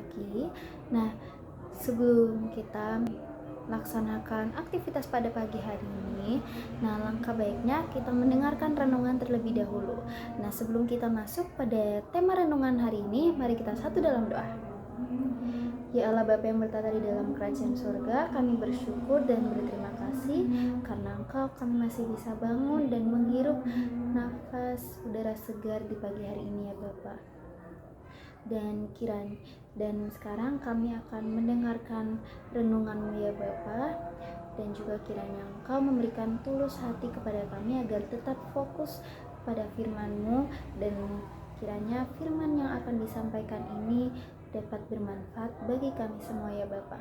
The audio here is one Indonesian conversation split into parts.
pagi. Nah, sebelum kita laksanakan aktivitas pada pagi hari ini, nah langkah baiknya kita mendengarkan renungan terlebih dahulu. Nah, sebelum kita masuk pada tema renungan hari ini, mari kita satu dalam doa. Ya Allah Bapa yang bertata di dalam kerajaan surga, kami bersyukur dan berterima kasih karena Engkau kami masih bisa bangun dan menghirup nafas udara segar di pagi hari ini ya Bapa. Dan sekarang kami akan mendengarkan renungan-Mu ya Bapa, dan juga kiranya Engkau memberikan tulus hati kepada kami agar tetap fokus pada firman-Mu, dan kiranya firman yang akan disampaikan ini dapat bermanfaat bagi kami semua ya Bapa.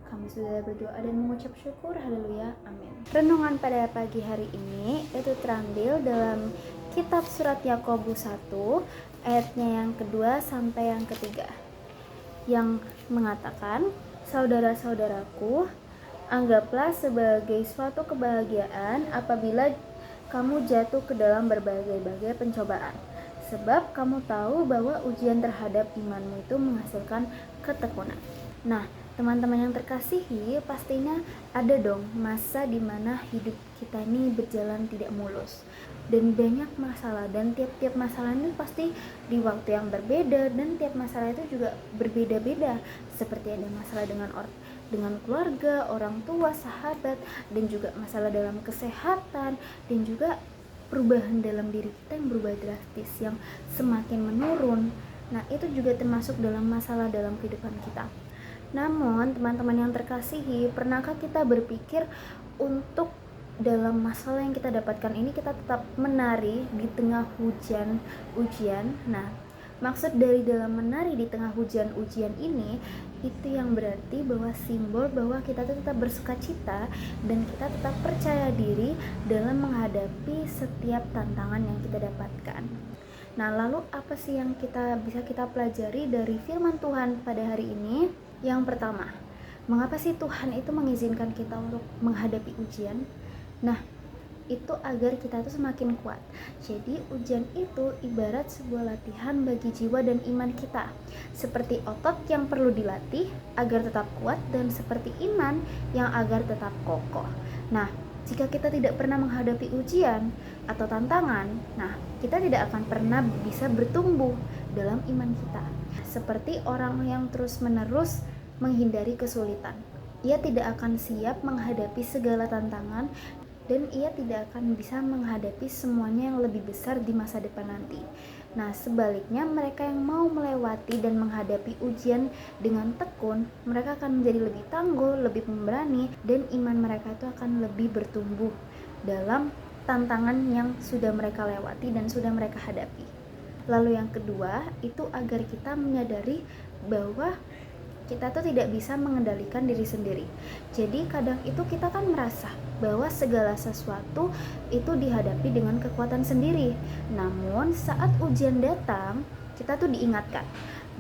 Kami sudah berdoa dan mengucap syukur, haleluya, amin. Renungan pada pagi hari ini itu terambil dalam kitab surat Yakobus 1 ayatnya yang kedua sampai yang ketiga, yang mengatakan, saudara-saudaraku, anggaplah sebagai suatu kebahagiaan apabila kamu jatuh ke dalam berbagai-bagai pencobaan, sebab kamu tahu bahwa ujian terhadap imanmu itu menghasilkan ketekunan. Nah, teman-teman yang terkasihi, pastinya ada dong masa di mana hidup kita ini berjalan tidak mulus dan banyak masalah, dan tiap-tiap masalah ini pasti di waktu yang berbeda, dan tiap masalah itu juga berbeda-beda, seperti ada masalah dengan keluarga, orang tua, sahabat, dan juga masalah dalam kesehatan, dan juga perubahan dalam diri kita yang berubah drastis, yang semakin menurun. Nah, itu juga termasuk dalam masalah dalam kehidupan kita. Namun, teman-teman yang terkasihi, pernahkah kita berpikir untuk dalam masalah yang kita dapatkan ini kita tetap menari di tengah ujian? Nah, maksud dari dalam menari di tengah hujan-ujian ini, itu yang berarti bahwa simbol bahwa kita tetap bersukacita dan kita tetap percaya diri dalam menghadapi setiap tantangan yang kita dapatkan. Nah, lalu apa sih yang bisa kita pelajari dari firman Tuhan pada hari ini? Yang pertama, mengapa sih Tuhan itu mengizinkan kita untuk menghadapi ujian? Nah, itu agar kita tuh semakin kuat. Jadi ujian itu ibarat sebuah latihan bagi jiwa dan iman kita, seperti otot yang perlu dilatih agar tetap kuat, dan seperti iman yang agar tetap kokoh. Nah, jika kita tidak pernah menghadapi ujian atau tantangan, nah kita tidak akan pernah bisa bertumbuh dalam iman kita. Seperti orang yang terus-menerus menghindari kesulitan, ia tidak akan siap menghadapi segala tantangan, dan ia tidak akan bisa menghadapi semuanya yang lebih besar di masa depan nanti. Nah, sebaliknya mereka yang mau melewati dan menghadapi ujian dengan tekun, mereka akan menjadi lebih tangguh, lebih pemberani, dan iman mereka itu akan lebih bertumbuh dalam tantangan yang sudah mereka lewati dan sudah mereka hadapi. Lalu yang kedua, itu agar kita menyadari bahwa kita tuh tidak bisa mengendalikan diri sendiri. Jadi kadang itu kita kan merasa bahwa segala sesuatu itu dihadapi dengan kekuatan sendiri. Namun saat ujian datang, kita tuh diingatkan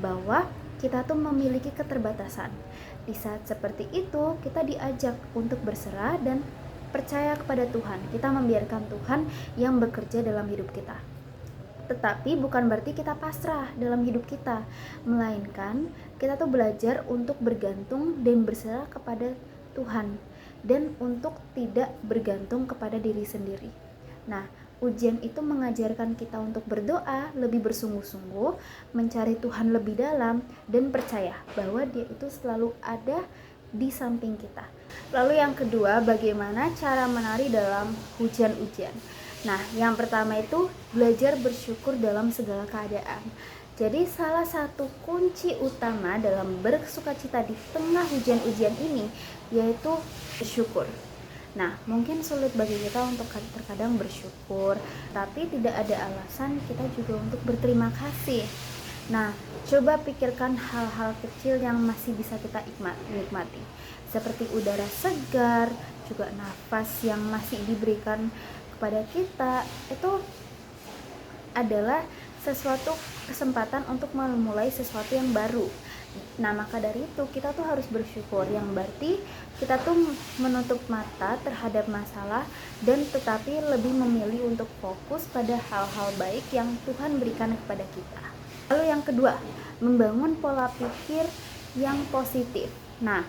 bahwa kita tuh memiliki keterbatasan. Di saat seperti itu, kita diajak untuk berserah dan percaya kepada Tuhan. Kita membiarkan Tuhan yang bekerja dalam hidup kita. Tetapi bukan berarti kita pasrah dalam hidup kita, melainkan kita tuh belajar untuk bergantung dan berserah kepada Tuhan, dan untuk tidak bergantung kepada diri sendiri. Nah, ujian itu mengajarkan kita untuk berdoa lebih bersungguh-sungguh, mencari Tuhan lebih dalam, dan percaya bahwa Dia itu selalu ada di samping kita. Lalu yang kedua, bagaimana cara menari dalam hujan-ujian? Nah, yang pertama itu belajar bersyukur dalam segala keadaan. Jadi salah satu kunci utama dalam bersukacita di tengah hujan-ujian ini yaitu bersyukur. Nah, mungkin sulit bagi kita untuk terkadang bersyukur, tapi tidak ada alasan kita juga untuk berterima kasih. Nah, coba pikirkan hal-hal kecil yang masih bisa kita nikmati, seperti udara segar, juga nafas yang masih diberikan kepada kita. Itu adalah sesuatu kesempatan untuk memulai sesuatu yang baru. Nah, maka dari itu kita tuh harus bersyukur, yang berarti kita tuh menutup mata terhadap masalah dan tetapi lebih memilih untuk fokus pada hal-hal baik yang Tuhan berikan kepada kita. Lalu yang kedua, membangun pola pikir yang positif. Nah,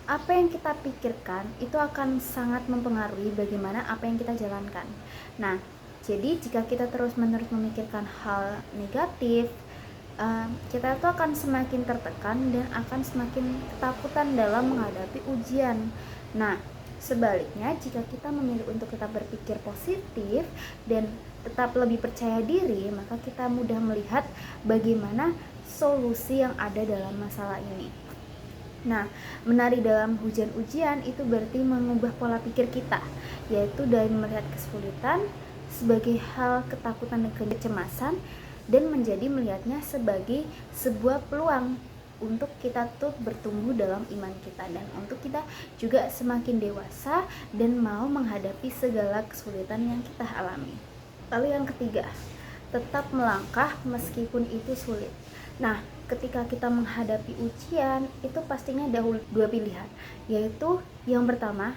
apa yang kita pikirkan itu akan sangat mempengaruhi bagaimana apa yang kita jalankan. Nah, jadi jika kita terus-menerus memikirkan hal negatif, kita tuh akan semakin tertekan dan akan semakin ketakutan dalam menghadapi ujian. Nah, sebaliknya jika kita memilih untuk tetap berpikir positif dan tetap lebih percaya diri, maka kita mudah melihat bagaimana solusi yang ada dalam masalah ini. Nah, menari dalam hujan ujian itu berarti mengubah pola pikir kita, yaitu dari melihat kesulitan sebagai hal ketakutan dan kecemasan, dan menjadi melihatnya sebagai sebuah peluang untuk kita tuh bertumbuh dalam iman kita, dan untuk kita juga semakin dewasa dan mau menghadapi segala kesulitan yang kita alami. Lalu yang ketiga, tetap melangkah meskipun itu sulit. Nah, ketika kita menghadapi ujian, itu pastinya ada dua pilihan, yaitu yang pertama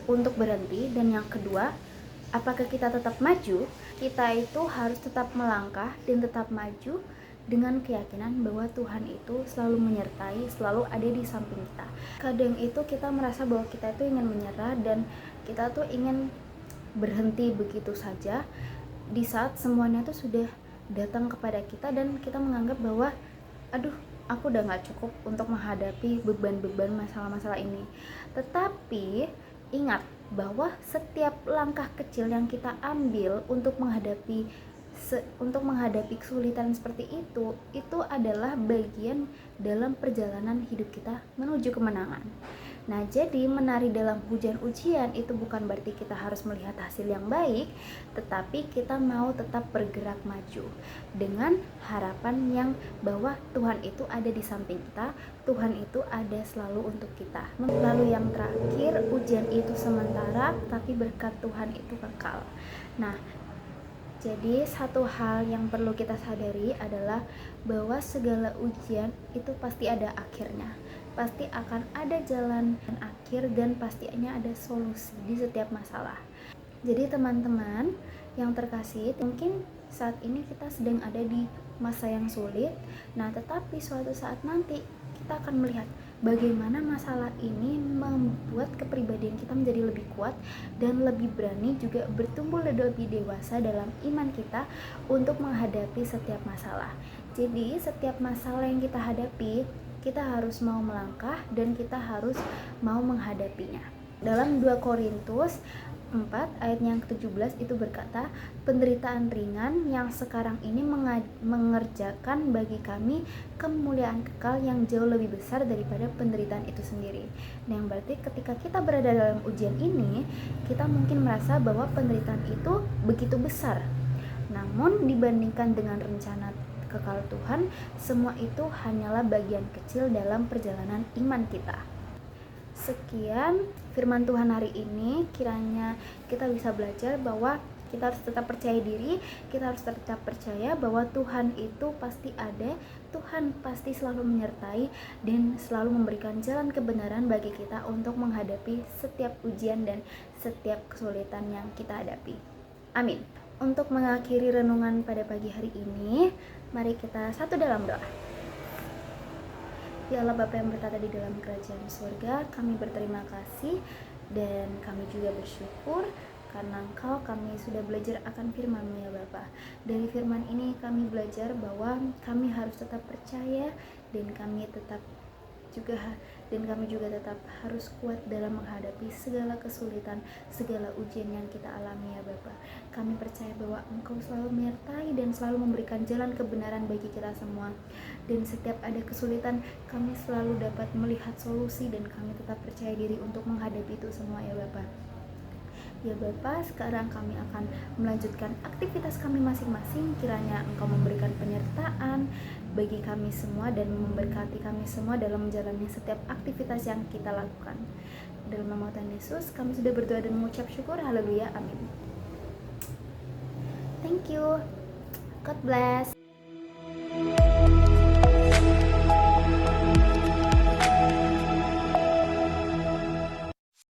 untuk berhenti, dan yang kedua, apakah kita tetap maju. Kita itu harus tetap melangkah dan tetap maju dengan keyakinan bahwa Tuhan itu selalu menyertai, selalu ada di samping kita. Kadang itu kita merasa bahwa kita itu ingin menyerah dan kita tuh ingin berhenti begitu saja di saat semuanya tuh sudah datang kepada kita, dan kita menganggap bahwa aduh, aku udah gak cukup untuk menghadapi beban-beban masalah-masalah ini. Tetapi ingat bahwa setiap langkah kecil yang kita ambil untuk menghadapi kesulitan seperti itu adalah bagian dalam perjalanan hidup kita menuju kemenangan. Nah, jadi menari dalam hujan ujian itu bukan berarti kita harus melihat hasil yang baik, tetapi kita mau tetap bergerak maju dengan harapan yang bahwa Tuhan itu ada di samping kita, Tuhan itu ada selalu untuk kita. Lalu yang terakhir, ujian itu sementara, tapi berkat Tuhan itu kekal. Nah, jadi satu hal yang perlu kita sadari adalah bahwa segala ujian itu pasti ada akhirnya. Pasti akan ada jalan akhir dan pastinya ada solusi di setiap masalah. Jadi teman-teman yang terkasih, mungkin saat ini kita sedang ada di masa yang sulit. Nah, tetapi suatu saat nanti kita akan melihat bagaimana masalah ini membuat kepribadian kita menjadi lebih kuat dan lebih berani, juga bertumbuh lebih dewasa dalam iman kita untuk menghadapi setiap masalah. Jadi setiap masalah yang kita hadapi, kita harus mau melangkah dan kita harus mau menghadapinya. Dalam 2 Korintus 4 ayat yang ke-17 itu berkata, penderitaan ringan yang sekarang ini mengerjakan bagi kami kemuliaan kekal yang jauh lebih besar daripada penderitaan itu sendiri. Nah, yang berarti ketika kita berada dalam ujian ini, kita mungkin merasa bahwa penderitaan itu begitu besar. Namun dibandingkan dengan rencana kekal Tuhan, semua itu hanyalah bagian kecil dalam perjalanan iman kita. Sekian firman Tuhan hari ini, kiranya kita bisa belajar bahwa kita harus tetap percaya diri, kita harus tetap percaya bahwa Tuhan itu pasti ada, Tuhan pasti selalu menyertai dan selalu memberikan jalan kebenaran bagi kita untuk menghadapi setiap ujian dan setiap kesulitan yang kita hadapi. Amin. Untuk mengakhiri renungan pada pagi hari ini, mari kita satu dalam doa. Ya Allah Bapa yang bertata di dalam kerajaan surga, kami berterima kasih dan kami juga bersyukur karena Engkau kami sudah belajar akan firman-Mu ya Bapa. Dari firman ini kami belajar bahwa kami harus tetap percaya dan kami juga tetap harus kuat dalam menghadapi segala kesulitan, segala ujian yang kita alami ya Bapa. Kami percaya bahwa Engkau selalu menyertai dan selalu memberikan jalan kebenaran bagi kita semua. Dan setiap ada kesulitan, kami selalu dapat melihat solusi dan kami tetap percaya diri untuk menghadapi itu semua ya Bapa. Ya Bapa, sekarang kami akan melanjutkan aktivitas kami masing-masing. Kiranya Engkau memberikan penyertaan bagi kami semua dan memberkati kami semua dalam menjalani setiap aktivitas yang kita lakukan. Dalam nama Tuhan Yesus, kami sudah berdoa dan mengucap syukur. Haleluya, amin. Thank you. God bless.